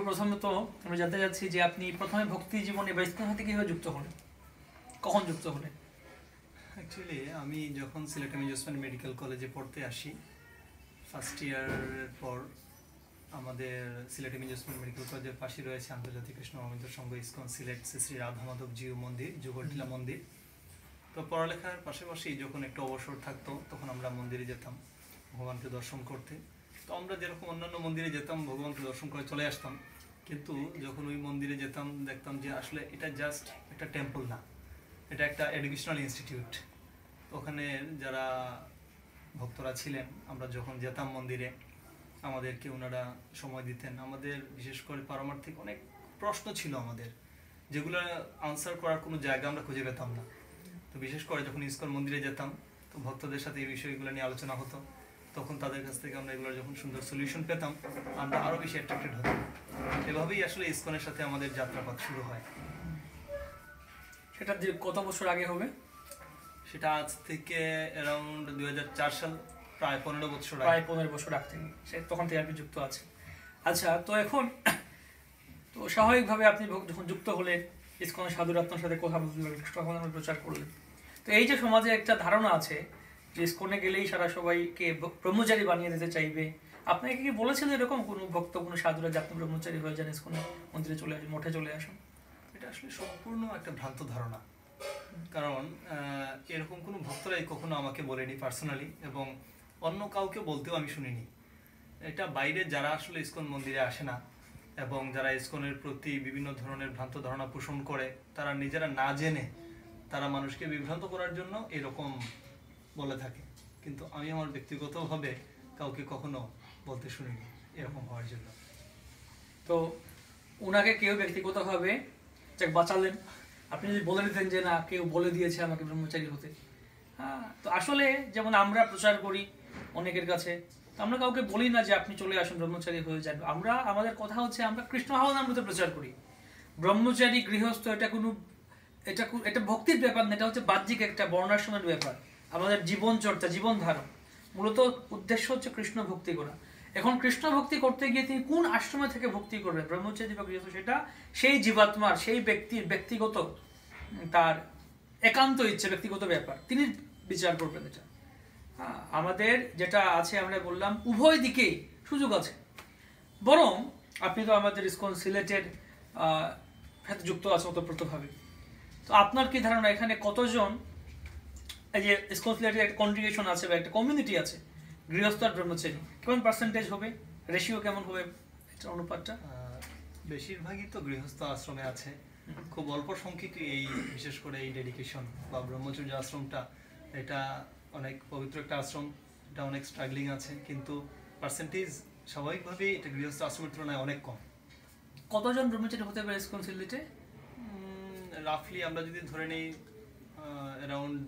প্রথমত আমরা জানতে চাচ্ছি যে আপনি প্রথমে ভক্তি জীবনে বা ইসলামের সাথে কিভাবে যুক্ত হলেন, কখন যুক্ত হলেন? অ্যাকচুয়ালি আমি যখন সিলেট এম ওসমানী মেডিকেল কলেজে পড়তে আসি, ফার্স্ট ইয়ারের পর আমাদের সিলেট এম ওসমানী মেডিকেল কলেজের পাশে রয়েছে আন্তর্জাতিক কৃষ্ণ মহামিত্র সংঘ ইসকন সিলেট শ্রী রাধা মাধব জিউ মন্দির, যুগটিলা মন্দির। তো পড়ালেখার পাশাপাশি যখন একটু অবসর থাকতো তখন আমরা মন্দিরে যেতাম ভগবানকে দর্শন করতে। তো আমরা যেরকম অন্যান্য মন্দিরে যেতাম ভগবানকে দর্শন করে চলে আসতাম, কিন্তু যখন ওই মন্দিরে যেতাম দেখতাম যে আসলে এটা জাস্ট একটা টেম্পল না, এটা একটা এডুকেশনাল ইনস্টিটিউট। ওখানে যারা ভক্তরা ছিলেন, আমরা যখন যেতাম মন্দিরে আমাদেরকে ওনারা সময় দিতেন। আমাদের বিশেষ করে পারমার্থিক অনেক প্রশ্ন ছিল আমাদের, যেগুলো আনসার করার কোনো জায়গা আমরা খুঁজে পেতাম না। তো বিশেষ করে যখন ইসকন মন্দিরে যেতাম তো ভক্তদের সাথে এই বিষয়গুলো নিয়ে আলোচনা হতো, তখন তাদের কাছ থেকে আমরা এগুলোর যখন সুন্দর সলিউশন পেতাম আমরা আরও বেশি অ্যাট্রাক্টেড হতাম। এভাবেই আসলে ইসকনের সাথে আমাদের যাত্রাপথ শুরু হয়। সেটা যে কত বছর আগে হবে? সেটা আজ থেকে অ্যারাউন্ড 2004 সাল, প্রায় 15 বছর আগে। প্রায় 15 বছর আগ থেকে তখন থেকে আপনি যুক্ত আছেন। আচ্ছা, তো এখন তো স্বাভাবিকভাবে আপনি যখন যুক্ত হলেন ইসকনের সাধুরাত্মার সাথে কথা বলতে কৃষ্ণ প্রচার করলেন। তো এই যে সমাজে একটা ধারণা আছে যে ইসকনে গেলেই সারা সবাইকে ব্রহ্মচারী বানিয়ে দিতে চাইবে, আপনাকে কি বলেছেন এরকম কোনো ভক্ত কোনো সাধুরা যে আপনি ব্রহ্মচারী হয়ে যান, ইসকনে মন্দিরে চলে আসেন, মঠে চলে আসুন? এটা আসলে সম্পূর্ণ একটা ভ্রান্ত ধারণা, কারণ এরকম কোনো ভক্তরাই কখনো আমাকে বলেনি পার্সোনালি, এবং অন্য কাউকে বলতেও আমি শুনিনি। এটা বাইরে যারা আসলে ইসকন মন্দিরে আসে না এবং যারা ইসকনের প্রতি বিভিন্ন ধরনের ভ্রান্ত ধারণা পোষণ করে, তারা নিজেরা না জেনে তারা মানুষকে বিভ্রান্ত করার জন্য এরকম বলে থাকে। কিন্তু আমি আমার ব্যক্তিগতভাবে কাউকে কখনো বলতে শুনিনি এরকম হওয়ার জন্য। তো ওনাকে কেউ ব্যক্তিগতভাবে বাঁচালেন, আপনি যদি বলে দিতেন যে না কেউ বলে দিয়েছে আমাকে ব্রহ্মচারী হতে। হ্যাঁ, তো আসলে যেমন আমরা প্রচার করি অনেকের কাছে, আমরা কাউকে বলি না যে আপনি চলে আসুন ব্রহ্মচারী হয়ে যান। আমরা আমাদের কথা হচ্ছে আমরা কৃষ্ণ ভাবনামৃত প্রচার করি। ব্রহ্মচারী গৃহস্থ এটা ভক্তির ব্যাপার না, এটা হচ্ছে বাহ্যিক একটা বর্ণাশ্রমের ব্যাপার। আমাদের জীবন চর্চা, জীবন ধারণ, মূলত উদ্দেশ্য হচ্ছে কৃষ্ণ ভক্তি করা। এখন কৃষ্ণ ভক্তি করতে গিয়ে তিনি কোন আশ্রমে থেকে ভক্তি করবেন, ব্রহ্মচারী বা গৃহস্থ, সেটা সেই জীবাত্মার, সেই ব্যক্তির ব্যক্তিগত, তার একান্ত ইচ্ছে, ব্যক্তিগত ব্যাপার, তিনি বিচার করবেন। এটা আমাদের যেটা আছে, আমরা বললাম উভয় দিকেই সুযোগ আছে। বরং আপনি তো আমাদের ইসকন সিলেটের সাথে যুক্ত আছেন ওতপ্রোতভাবে, তো আপনার কি ধারণা এখানে কতজন, এই যে ইসকন সিলেটের একটা কনগ্রিগেশন আছে বা একটা কমিউনিটি আছে, গৃহস্থ আর ব্রহ্মচারী, কেমন পার্সেন্টেজ হবে, রেশিও কেমন হবে, এটা অনুপাতটা? বেশিরভাগই তো গৃহস্থ আশ্রমে আছে, খুব অল্প সংখ্যক এই বিশেষ করে এই ডেডিকেশন বা ব্রহ্মচর্য আশ্রমটা, এটা অনেক পবিত্র একটা আশ্রম, এটা অনেক স্ট্রাগলিং আছে, কিন্তু পার্সেন্টেজ স্বাভাবিকভাবেই এটা গৃহস্থ আশ্রমের তুলনায় অনেক কম। কতজন ব্রহ্মচারী হতে পারে ইসকন সিলেটে? রাফলি আমরা যদি ধরে নিই অ্যারাউন্ড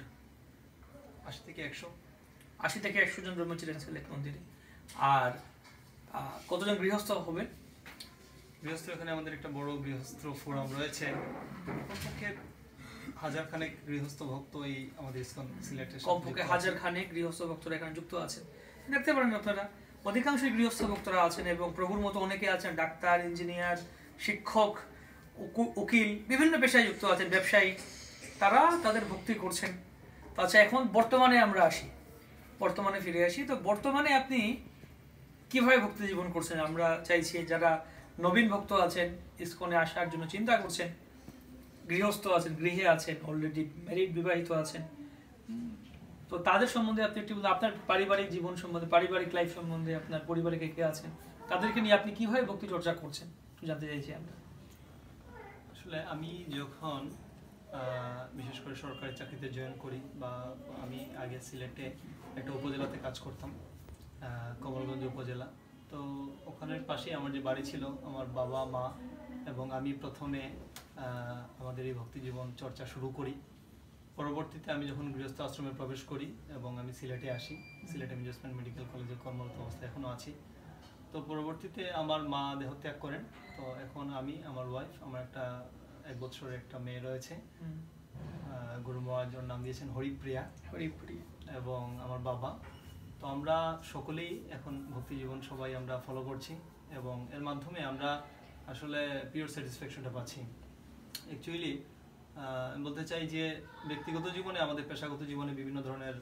80 থেকে 100। 80 থেকে 100 জন ব্রহ্মচারী আছে সিলেট মন্দিরে। আর কতজন গৃহস্থ হবে? গৃহস্থ এখানে আমাদের একটা বড় গৃহস্থ ফোরাম রয়েছে, কমপক্ষে 1000 খানেক গৃহস্থ ভক্ত এই আমাদের ইসকন সিলেটের, কমপক্ষে 1000 খানেক গৃহস্থ ভক্তরা এখানে যুক্ত আছেন। দেখতে পারেন আপনারা অধিকাংশ গৃহস্থ ভক্তরা আছেন, এবং প্রভুর মতো অনেকে আছেন, ডাক্তার, ইঞ্জিনিয়ার, শিক্ষক, উকিল, বিভিন্ন পেশায় যুক্ত আছেন, ব্যবসায়ী, তারা তাদের ভক্তি করছেন। আচ্ছা, এখন বর্তমানে আমরা আসি, বর্তমানে ফিরে আসি। তো বর্তমানে আপনি কিভাবে ভক্তি জীবন করছেন? আমরা চাইছি যারা নবীন ভক্ত আছেন, ইসকনে আসার জন্য চিন্তা করছেন, গৃহস্থ আছেন, গৃহে আছেন, অলরেডি ম্যারিড, বিবাহিত আছেন, তো তাদের সম্বন্ধে আপনি একটু আপনার পারিবারিক জীবন সম্বন্ধে, পারিবারিক লাইফ সম্বন্ধে, আপনার পরিবারে কে কে আছেন, তাদেরকে নিয়ে আপনি কিভাবে ভক্তি চর্চা করছেন জানতে চাইছি আমরা। আসলে আমি যখন বিশেষ করে সরকারি চাকরিতে জয়েন করি, বা আমি আগে সিলেটে একটা উপজেলাতে কাজ করতাম, কমলগঞ্জ উপজেলা, তো ওখানের পাশেই আমার যে বাড়ি ছিল, আমার বাবা মা এবং আমি প্রথমে আমাদের এই ভক্তি জীবন চর্চা শুরু করি। পরবর্তীতে আমি যখন গৃহস্থ আশ্রমে প্রবেশ করি এবং আমি সিলেটে আসি, সিলেট এম ওসমানী মেডিকেল কলেজে কর্মরত অবস্থায় এখনও আছি। তো পরবর্তীতে আমার মা দেহত্যাগ করেন, তো এখন আমি, আমার ওয়াইফ, আমার একটা 1 বছরের একটা মেয়ে রয়েছে, গুরু মহারাজের নাম দিয়েছেন হরিপ্রিয়া, এবং আমার বাবা। তো আমরা সকলেই এখন ভক্তি জীবন সবাই আমরা ফলো করছি, এবং এর মাধ্যমে আমরা আসলে পিওর স্যাটিসফ্যাকশনটা পাচ্ছি। অ্যাকচুয়ালি আমি বলতে চাই যে ব্যক্তিগত জীবনে আমাদের পেশাগত জীবনে বিভিন্ন ধরনের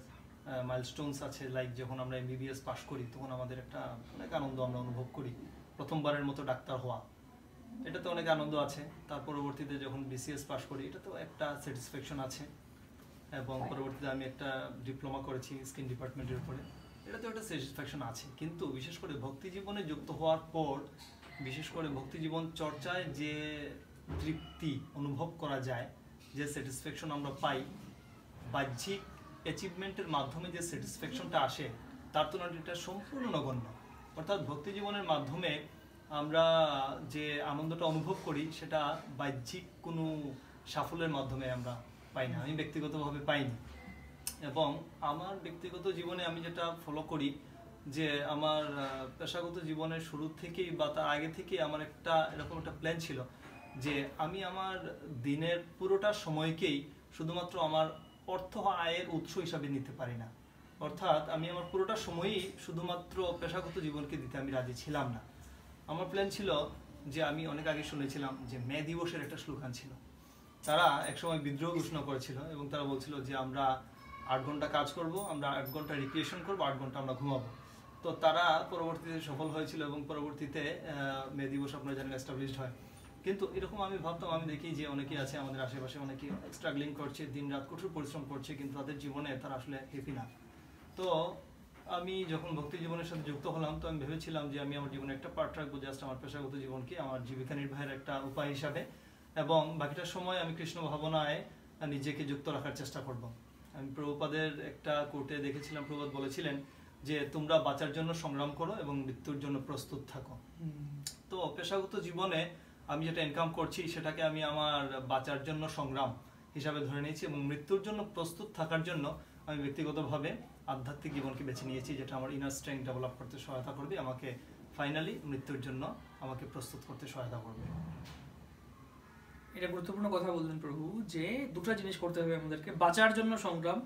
মাইলস্টোনস আছে। লাইক যখন আমরা MBBS পাশ করি তখন আমাদের একটা অনেক আনন্দ আমরা অনুভব করি, প্রথমবারের মতো ডাক্তার হওয়া, এটাতে অনেক আনন্দ আছে। তার পরবর্তীতে যখন BCS পাশ করি এটাতেও একটা স্যাটিসফ্যাকশন আছে, এবং পরবর্তীতে আমি একটা ডিপ্লোমা করেছি স্কিন ডিপার্টমেন্টের উপরে, এটাতেও একটা স্যাটিসফ্যাকশন আছে। কিন্তু বিশেষ করে ভক্তি জীবনে যুক্ত হওয়ার পর, বিশেষ করে ভক্তি জীবন চর্চায় যে তৃপ্তি অনুভব করা যায়, যে স্যাটিসফ্যাকশন আমরা পাই, বাহ্যিক অ্যাচিভমেন্টের মাধ্যমে যে স্যাটিসফ্যাকশনটা আসে তার তুলনায় এটা সম্পূর্ণ নগণ্য। অর্থাৎ ভক্তি জীবনের মাধ্যমে আমরা যে আনন্দটা অনুভব করি সেটা বাহ্যিক কোনো সাফল্যের মাধ্যমে আমরা পাই না, আমি ব্যক্তিগতভাবে পাইনি। এবং আমার ব্যক্তিগত জীবনে আমি যেটা ফলো করি, যে আমার পেশাগত জীবনের শুরু থেকেই বা তার আগে থেকেই আমার একটা এরকম একটা প্ল্যান ছিল যে আমি আমার দিনের পুরোটা সময়কেই শুধুমাত্র আমার অর্থ আয়ের উৎস হিসাবে নিতে পারি না। অর্থাৎ আমি আমার পুরোটা সময়ই শুধুমাত্র পেশাগত জীবনকে দিতে আমি রাজি ছিলাম না। আমার প্ল্যান ছিল যে আমি অনেক আগে শুনেছিলাম যে মে দিবসের একটা স্লোগান ছিল, তারা একসময় বিদ্রোহ ঘোষণা করেছিল এবং তারা বলছিল যে আমরা 8 ঘন্টা কাজ করব, আমরা 8 ঘন্টা রিক্রিয়েশন করবো, 8 ঘন্টা আমরা ঘুমাবো। তো তারা পরবর্তীতে সফল হয়েছিল এবং পরবর্তীতে মে দিবস আপনারা জানেন এস্টাবলিশড হয়। কিন্তু এরকম আমি ভাবতাম, আমি দেখি যে অনেকেই আছে আমাদের আশেপাশে, অনেকে স্ট্রাগলিং করছে, দিন রাত কঠোর পরিশ্রম করছে, কিন্তু তাদের জীবনে তারা আসলে হ্যাপি না। তো আমি যখন ভক্তি জীবনের সাথে যুক্ত হলাম তো আমি ভেবেছিলাম যে আমি আমার জীবনে একটা পার্ট রাখবো, জাস্ট আমার পেশাগত জীবনকে আমার জীবিকা নির্বাহের একটা উপায় হিসাবে, এবং বাকিটা সময় আমি কৃষ্ণ ভাবনায় নিজেকে যুক্ত রাখার চেষ্টা করব। আমি প্রভুপাদের একটা কোর্টে দেখেছিলাম, প্রভুপাদ বলেছিলেন যে তোমরা বাঁচার জন্য সংগ্রাম করো এবং মৃত্যুর জন্য প্রস্তুত থাকো। তো পেশাগত জীবনে আমি যেটা ইনকাম করছি সেটাকে আমি আমার বাঁচার জন্য সংগ্রাম হিসাবে ধরে নিয়েছি, এবং মৃত্যুর জন্য প্রস্তুত থাকার জন্য আমি ব্যক্তিগতভাবে আধ্যাত্মিক জীবনকে বেছে নিয়েছি, যেটা আমার ইনার স্ট্রেংথ ডেভেলপ করতে সহায়তা করবে, আমাকে ফাইনালি মৃত্যুর জন্য আমাকে প্রস্তুত করতে সহায়তা করবে। এটা গুরুত্বপূর্ণ কথা বললেন প্রভু, যে দুটো জিনিস করতে হবে আমাদেরকে, বাঁচার জন্য সংগ্রাম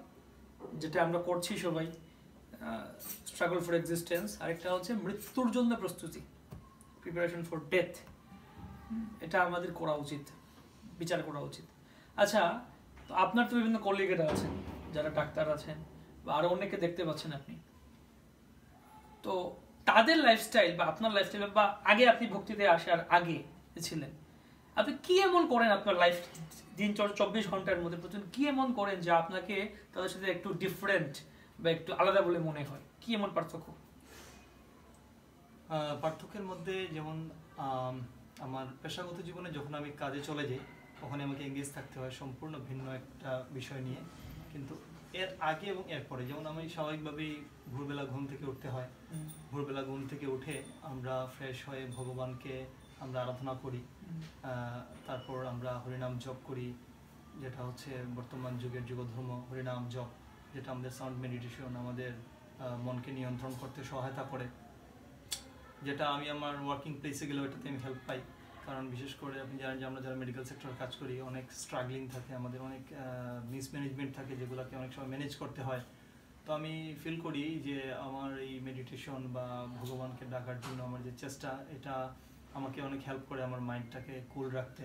যেটা আমরা করছি সবাই, স্ট্রাগল ফর এক্সিস্টেন্স, আরেকটা হচ্ছে মৃত্যুর জন্য প্রস্তুতি, প্রিপারেশন ফর ডেথ। এটা আমাদের করা উচিত, বিচার করা উচিত। আচ্ছা, তো আপনার তো বিভিন্ন কলিগেরা আছেন যারা ডাক্তার আছেন, বা আরো অনেকে দেখতে পাচ্ছেন আপনি, তো তাদের লাইফস্টাইল বা আপনার লাইফস্টাইল, বা আগে আপনি ভক্তিতে আসার আগে ছিলেন, আপনি কি এমন করেন আপনার লাইফ দিন 24 ঘন্টার মধ্যে প্রতিদিন কি এমন করেন যা আপনাকে তাদের সাথে একটু ডিফারেন্ট বা একটু আলাদা বলে মনে হয়? কি এমন পার্থক্য? পার্থক্যের মধ্যে যেমন আমার পেশাগত জীবনে যখন আমি কাজে চলে যাই তখন আমাকে এঙ্গেজ থাকতে হয় সম্পূর্ণ ভিন্ন একটা বিষয় নিয়ে, কিন্তু এর আগে এবং এর পরে যেমন আমি স্বাভাবিকভাবেই ভোরবেলা ঘুম থেকে উঠতে হয়, ভোরবেলা ঘুম থেকে উঠে আমরা ফ্রেশ হয়ে ভগবানকে আমরা আরাধনা করি, তারপর আমরা হরিনাম জপ করি, যেটা হচ্ছে বর্তমান যুগের যুগধর্ম হরিনাম জপ, যেটা আমাদের সাউন্ড মেডিটেশন আমাদের মনকে নিয়ন্ত্রণ করতে সহায়তা করে, যেটা আমি আমার ওয়ার্কিং প্লেসে গেলেও এটাতে আমি হেল্প পাই। কারণ বিশেষ করে আপনি জানেন যে আমরা যারা মেডিকেল সেক্টরে কাজ করি অনেক স্ট্রাগলিং থাকে, আমাদের অনেক মিসম্যানেজমেন্ট থাকে যেগুলোকে অনেক সময় ম্যানেজ করতে হয়। তো আমি ফিল করি যে আমার এই মেডিটেশন বা ভগবানকে ডাকার জন্য আমার যে চেষ্টা, এটা আমাকে অনেক হেল্প করে আমার মাইন্ডটাকে কুল রাখতে,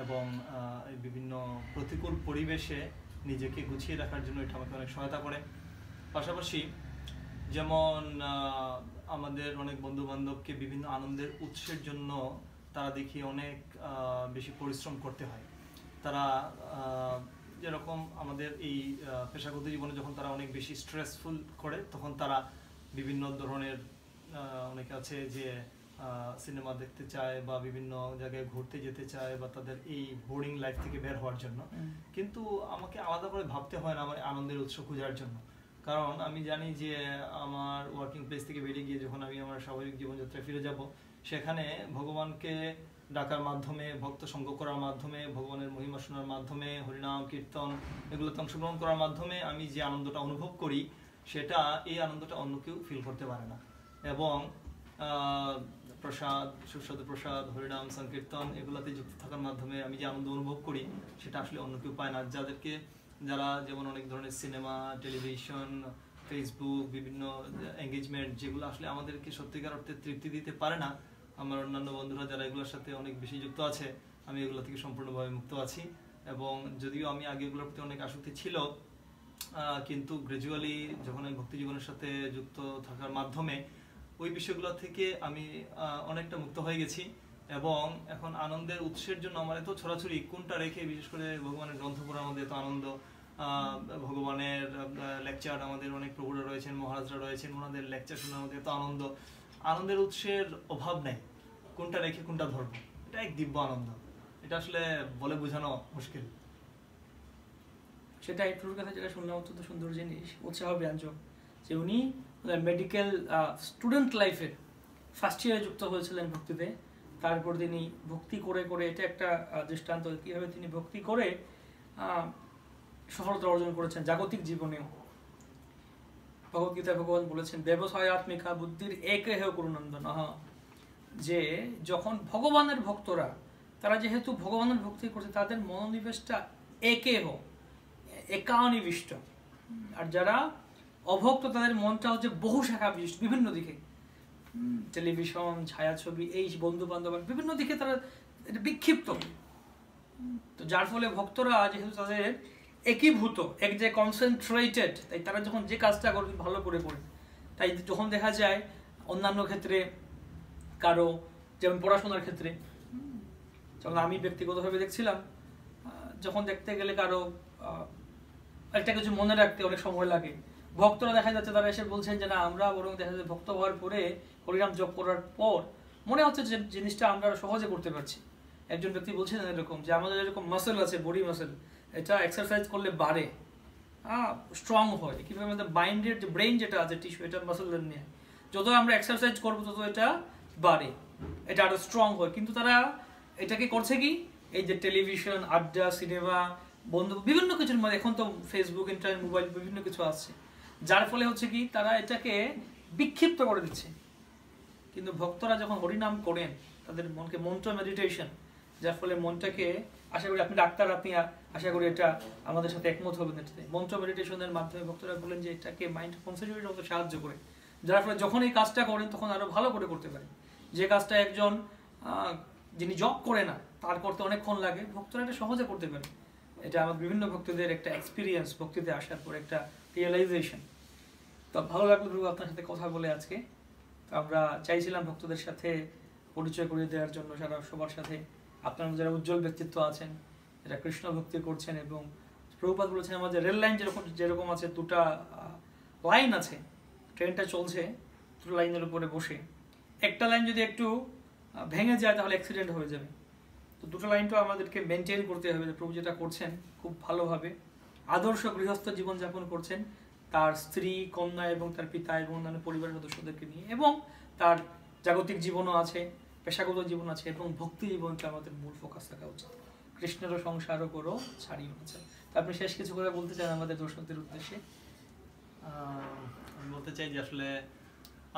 এবং বিভিন্ন প্রতিকূল পরিবেশে নিজেকে গুছিয়ে রাখার জন্য এটা আমাকে অনেক সহায়তা করে। পাশাপাশি যেমন আমাদের অনেক বন্ধু বান্ধবকে বিভিন্ন আনন্দের উৎসের জন্য তারা দেখি অনেক বেশি পরিশ্রম করতে হয়। তারা যেরকম আমাদের এই পেশাগত জীবনে যখন তারা অনেক বেশি স্ট্রেসফুল করে তখন তারা বিভিন্ন ধরনের অনেকে আছে যে সিনেমা দেখতে চায় বা বিভিন্ন জায়গায় ঘুরতে যেতে চায় বা তাদের এই বোরিং লাইফ থেকে বের হওয়ার জন্য, কিন্তু আমাকে আলাদা করে ভাবতে হয় না আমার আনন্দের উৎস খোঁজার জন্য। কারণ আমি জানি যে আমার ওয়ার্কিং প্লেস থেকে বেরিয়ে গিয়ে যখন আমি আমার স্বাভাবিক জীবনযাত্রায় ফিরে যাব, সেখানে ভগবানকে ডাকার মাধ্যমে, ভক্ত সঙ্গ করার মাধ্যমে, ভগবানের মহিমা শোনার মাধ্যমে, হরিনাম কীর্তন এগুলোতে অংশগ্রহণ করার মাধ্যমে আমি যে আনন্দটা অনুভব করি সেটা এই আনন্দটা অন্য কেউ ফিল করতে পারে না। এবং প্রসাদ, সুস্বাদু প্রসাদ, হরিনাম সংকীর্তন এগুলোতে যুক্ত থাকার মাধ্যমে আমি যে আনন্দ অনুভব করি সেটা আসলে অন্য কেউ পায় না। যারা যেমন অনেক ধরনের সিনেমা, টেলিভিশন, ফেসবুক, বিভিন্ন এঙ্গেজমেন্ট যেগুলো আসলে আমাদেরকে সত্যিকার অর্থে তৃপ্তি দিতে পারে না, আমার অন্যান্য বন্ধুরা যারা এগুলোর সাথে অনেক বেশি যুক্ত আছে, আমি এগুলো থেকে সম্পূর্ণভাবে মুক্ত আছি। এবং যদিও আমি আগে এগুলোর প্রতি অনেক আসক্তি ছিল, কিন্তু গ্র্যাজুয়ালি যখন আমি ভক্তি জীবনের সাথে যুক্ত থাকার মাধ্যমে ওই বিষয়গুলো থেকে আমি অনেকটা মুক্ত হয়ে গেছি। এবং এখন আনন্দের উৎসের জন্য আমার এত ছড়াছড়ি কোনটা রেখে, বিশেষ করে ভগবানের গ্রন্থ পড়ার মধ্যে এত আনন্দ, ভগবানের লেকচার, আমাদের অনেক প্রভুরা রয়েছেন, মহারাজরা রয়েছেন, ওনাদের লেকচার শোনার মধ্যে এত আনন্দ, আনন্দের উৎসের অভাব নেই। কোনটা রেখে কোনটা ধরবো, এটা এক দিব্য আনন্দ, এটা আসলে বলে বোঝানো মুশকিল। সেটা প্রভুর কাছে যেটা শুনলাম অত্যন্ত সুন্দর জিনিস, উৎসাহ ব্যঞ্জক, যে উনি মেডিকেল স্টুডেন্ট লাইফের ফার্স্ট ইয়ারে যুক্ত হয়েছিলেন ভক্তিতে। তারপর তিনি ভক্তি করে করে, এটা একটা দৃষ্টান্ত কীভাবে তিনি ভক্তি করে সফলতা অর্জন করেছেন জাগতিক জীবনেও। ভগবদ্গীতা ভগবান বলেছেন, ব্যবসায়াত্মিকা বুদ্ধির একে হেয় করুনন্দন, যে যখন ভগবানের ভক্তরা, তারা যেহেতু ভগবানের ভক্তি করছে, তাদের মনোনিবেশটা একেহ, একানিবিষ্ট। আর যারা অভক্ত, তাদের মনটা হচ্ছে বহু শাখা বিশিষ্ট, বিভিন্ন দিকে, টেলিভিশন, ছায়াছবি, এই বন্ধু বান্ধব, বিভিন্ন দিকে তারা এটা বিক্ষিপ্ত। তো যার ফলে ভক্তরা যেহেতু তাদের একীভূত, এক যে কনসেন্ট্রেটেড, তাই তারা যখন যে কাজটা করবে ভালো করে করে। তাই যখন দেখা যায় অন্যান্য ক্ষেত্রে কারো, যেমন পড়াশোনার ক্ষেত্রে, যেমন আমি ব্যক্তিগতভাবে দেখছিলাম, যখন দেখতে গেলে কারো একটা কিছু মনে রাখতে অনেক সময় লাগে, ভক্তরা দেখা যাচ্ছে তারা এসে বলছেন যে না, আমরা বরং দেখা যাচ্ছে ভক্ত হওয়ার পরে, হরিনাম জপ করার পর মনে হচ্ছে যে জিনিসটা আমরা সহজে করতে পারছি। একজন ব্যক্তি বলছেন এরকম, যে আমাদের এরকম মাসেল আছে, বডি মাসেল, এটা এক্সারসাইজ করলে বাড়ে, স্ট্রং হয়। কিভাবে আমাদের মাইন্ডের যে ব্রেইন যেটা আছে টিস্যু, এটা মাসেল নিয়ে যত আমরা এক্সারসাইজ করবো তত এটা বাড়ে, এটা আরো স্ট্রং হয়। কিন্তু তারা এটাকে করছে কি, এই যে টেলিভিশন, আড্ডা, সিনেমা, বন্ধু, বিভিন্ন কিছুর মধ্যে, এখন তো ফেসবুক, ইন্টারনেট, মোবাইল, বিভিন্ন কিছু আসছে, যার ফলে হচ্ছে কি তারা এটাকে বিক্ষিপ্ত করে দিচ্ছে। কিন্তু ভক্তরা যখন হরিনাম করেন, তাদের মনকে মন্ত্র মেডিটেশন, যার ফলে মনটাকে, আশা করি আপনি ডাক্তার, আপনি আশা করি এটা আমাদের সাথে একমত হবেন, এটাতে মন্ত্র মেডিটেশনের মাধ্যমে ভক্তরা বলেন যে এটাকে মাইন্ড কনসেন্ট্রেট করতে সাহায্য করে, যার ফলে যখন এই কাজটা করেন তখন আরো ভালো করে করতে পারেন। যে কাজটা একজন যিনি জব করে না, তার করতে অনেকক্ষণ লাগে, ভক্তরা এটা সহজে করতে পারে। এটা আমার বিভিন্ন ভক্তদের একটা এক্সপিরিয়েন্স, ভক্তিতে আসার পর একটা রিয়েলাইজেশন। তো ভালো লাগলো প্রভু আপনার সাথে কথা বলে আজকে। তো আমরা চাইছিলাম ভক্তদের সাথে পরিচয় করিয়ে দেওয়ার জন্য, সারা সবার সাথে, আপনার যারা উজ্জ্বল ব্যক্তিত্ব আছেন, যারা কৃষ্ণ ভক্তি করছেন। এবং প্রভুপাদ বলেছেন আমাদের রেল লাইন যেরকম আছে, দুটা লাইন আছে, ট্রেনটা চলছে দুটো লাইনের উপরে বসে, একটা লাইন যদি একটু ভেঙে যায় তাহলে অ্যাক্সিডেন্ট হয়ে যাবে। তো দুটো লাইনটা আমাদেরকে মেনটেন করতে হবে। প্রভু যেটা করছেন খুব ভালোভাবে, আদর্শ গৃহস্থ জীবনযাপন করছেন, তার স্ত্রী, কন্যা এবং তার পিতা এবং অন্যান্য পরিবারের সদস্যদেরকে নিয়ে, এবং তার জাগতিক জীবনও আছে, পেশাগত জীবন আছে, এবং ভক্তি জীবনটা আমাদের মূল ফোকাস থাকা উচিত। কৃষ্ণেরও সংসারও করো, ছাড়িও না। তো আপনি শেষ কিছু করে বলতে চান আমাদের দর্শকদের উদ্দেশ্যে? আমি বলতে চাই যে আসলে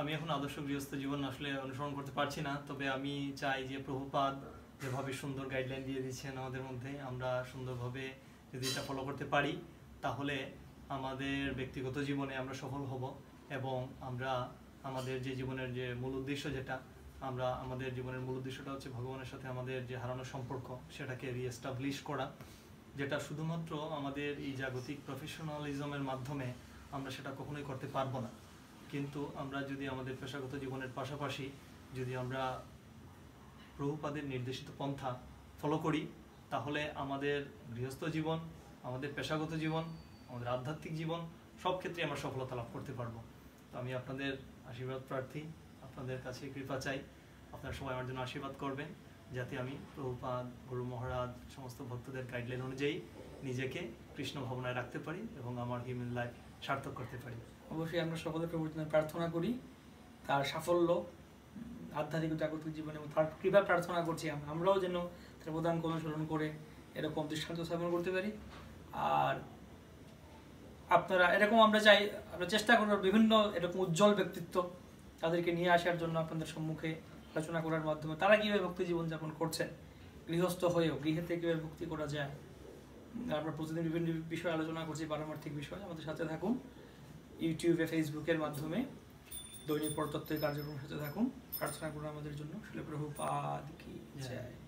আমি এখন আদর্শ গৃহস্থ জীবন আসলে অনুসরণ করতে পারছি না, তবে আমি চাই যে প্রভুপাদ যেভাবে সুন্দর গাইডলাইন দিয়ে দিচ্ছেন আমাদের মধ্যে, আমরা সুন্দরভাবে যদি এটা ফলো করতে পারি, তাহলে আমাদের ব্যক্তিগত জীবনে আমরা সফল হব। এবং আমরা আমাদের যে জীবনের যে মূল উদ্দেশ্য, যেটা আমরা আমাদের জীবনের মূল উদ্দেশ্যটা হচ্ছে ভগবানের সাথে আমাদের যে হারানো সম্পর্ক, সেটাকে রিএস্টাবলিশ করা, যেটা শুধুমাত্র আমাদের এই জাগতিক প্রফেশনালিজমের মাধ্যমে আমরা সেটা কখনোই করতে পারবো না। কিন্তু আমরা যদি আমাদের পেশাগত জীবনের পাশাপাশি যদি আমরা প্রভুপাদের নির্দেশিত পন্থা ফলো করি, তাহলে আমাদের গৃহস্থ জীবন, আমাদের পেশাগত জীবন, আমাদের আধ্যাত্মিক জীবন, সব ক্ষেত্রে আমরা সফলতা লাভ করতে পারবো। তো আমি আপনাদের আশীর্বাদ প্রার্থী, আপনাদের কাছে কৃপা চাই, আপনারা সবাই আমার জন্য আশীর্বাদ করবেন, যাতে আমি প্রভুপাদ, গুরু মহারাজ, সমস্ত ভক্তদের গাইডলাইন অনুযায়ী নিজেকে কৃষ্ণ ভাবনায় রাখতে পারি এবং আমার হিউম্যান লাইফ সার্থক করতে পারি। অবশ্যই আমরা সকলের প্রভুর জন্য প্রার্থনা করি, তার সাফল্য আধ্যাত্মিক জাগতিক জীবনে, এবং তার কৃপা প্রার্থনা করছি আমরাও যেন তার প্রদানকে অনুসরণ করে এরকম দৃষ্টান্ত স্থাপন করতে পারি। আর আপনারা এরকম, আমরা চাই, আমরা চেষ্টা করব বিভিন্ন এরকম উজ্জ্বল ব্যক্তিত্ব তাদেরকে নিয়ে আসার জন্য আপনাদের সম্মুখে আলোচনা করার মাধ্যমে, তারা কীভাবে ভক্তি জীবনযাপন করছেন, গৃহস্থ হয়েও গৃহেতে কীভাবে ভক্তি করা যায়। আমরা প্রতিদিন বিভিন্ন বিষয়ে আলোচনা করছি, পারমার্থিক বিষয়। আমাদের সাথে থাকুন ইউটিউবে, ফেসবুকের মাধ্যমে। দৈনিক পরতত্ত্বের কার্যক্রমের সাথে থাকুন। প্রার্থনা করুন আমাদের জন্য। শিল প্রভুপাদ কি জয়।